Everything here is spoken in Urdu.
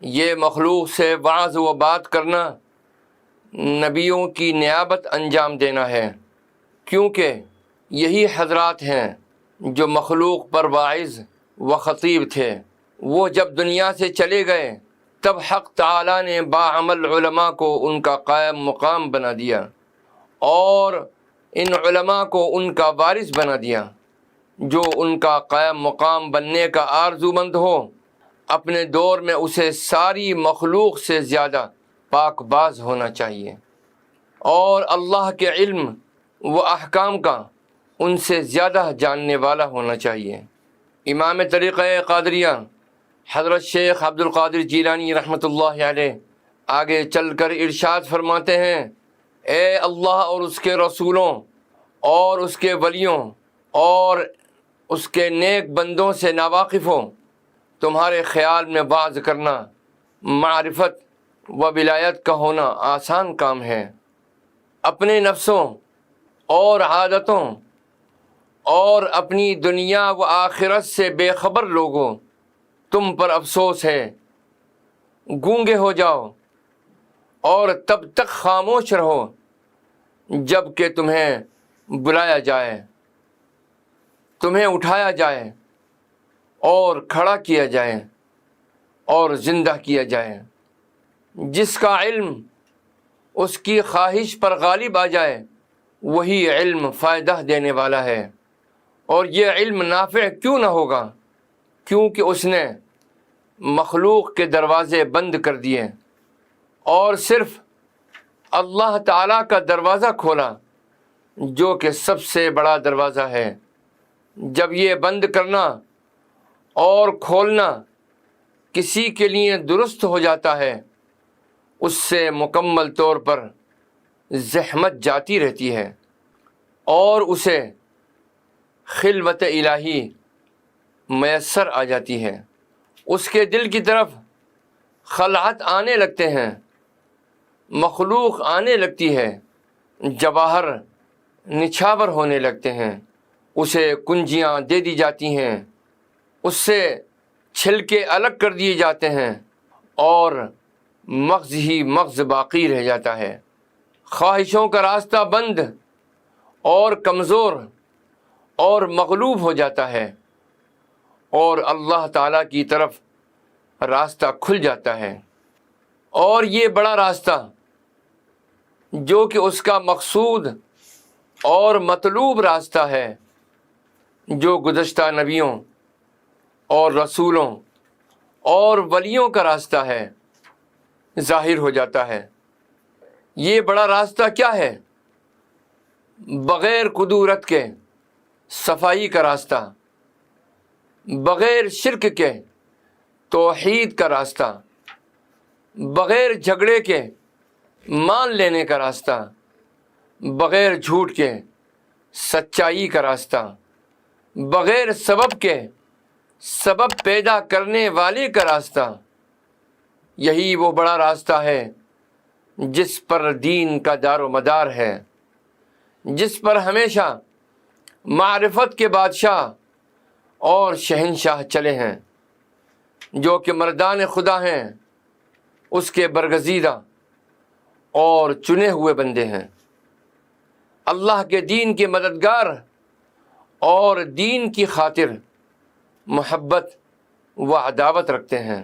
یہ مخلوق سے وعظ و بات کرنا نبیوں کی نیابت انجام دینا ہے، کیونکہ یہی حضرات ہیں جو مخلوق پر واعظ و خطیب تھے۔ وہ جب دنیا سے چلے گئے تب حق تعالیٰ نے باعمل علماء کو ان کا قائم مقام بنا دیا اور ان علماء کو ان کا وارث بنا دیا۔ جو ان کا قائم مقام بننے کا آرزو مند ہو، اپنے دور میں اسے ساری مخلوق سے زیادہ پاک باز ہونا چاہیے اور اللہ کے علم و احکام کا ان سے زیادہ جاننے والا ہونا چاہیے۔ امام طریقہ قادریہ حضرت شیخ عبد القادر جیلانی رحمۃ اللہ علیہ آگے چل کر ارشاد فرماتے ہیں، اے اللہ اور اس کے رسولوں اور اس کے ولیوں اور اس کے نیک بندوں سے ناواقفوں، تمہارے خیال میں وعظ کرنا معرفت و ولایت کا ہونا آسان کام ہے۔ اپنے نفسوں اور عادتوں اور اپنی دنیا و آخرت سے بے خبر لوگوں، تم پر افسوس ہے، گونگے ہو جاؤ اور تب تک خاموش رہو جب کہ تمہیں بلایا جائے، تمہیں اٹھایا جائے اور کھڑا کیا جائے اور زندہ کیا جائے۔ جس کا علم اس کی خواہش پر غالب آ جائے وہی علم فائدہ دینے والا ہے، اور یہ علم نافع کیوں نہ ہوگا، کیونکہ اس نے مخلوق کے دروازے بند کر دیے اور صرف اللہ تعالیٰ کا دروازہ کھولا جو کہ سب سے بڑا دروازہ ہے۔ جب یہ بند کرنا اور کھولنا کسی کے لیے درست ہو جاتا ہے، اس سے مکمل طور پر زحمت جاتی رہتی ہے اور اسے خلوت الہی میسر آ جاتی ہے۔ اس کے دل کی طرف خلعت آنے لگتے ہیں، مخلوق آنے لگتی ہے، جواہر نچھاور ہونے لگتے ہیں، اسے کنجیاں دے دی جاتی ہیں، اس سے چھلکے الگ کر دیے جاتے ہیں اور مغز ہی مغز باقی رہ جاتا ہے۔ خواہشوں کا راستہ بند اور کمزور اور مغلوب ہو جاتا ہے اور اللہ تعالیٰ کی طرف راستہ کھل جاتا ہے، اور یہ بڑا راستہ جو کہ اس کا مقصود اور مطلوب راستہ ہے، جو گزشتہ نبیوں اور رسولوں اور ولیوں کا راستہ ہے، ظاہر ہو جاتا ہے۔ یہ بڑا راستہ کیا ہے؟ بغیر کدورت کے صفائی کا راستہ، بغیر شرک کے توحید کا راستہ، بغیر جھگڑے کے مان لینے کا راستہ، بغیر جھوٹ کے سچائی کا راستہ، بغیر سبب کے سبب پیدا کرنے والے کا راستہ۔ یہی وہ بڑا راستہ ہے جس پر دین کا دار و مدار ہے، جس پر ہمیشہ معرفت کے بادشاہ اور شہنشاہ چلے ہیں، جو کہ مردان خدا ہیں، اس کے برگزیدہ اور چنے ہوئے بندے ہیں، اللہ کے دین کے مددگار اور دین کی خاطر محبت و عداوت رکھتے ہیں۔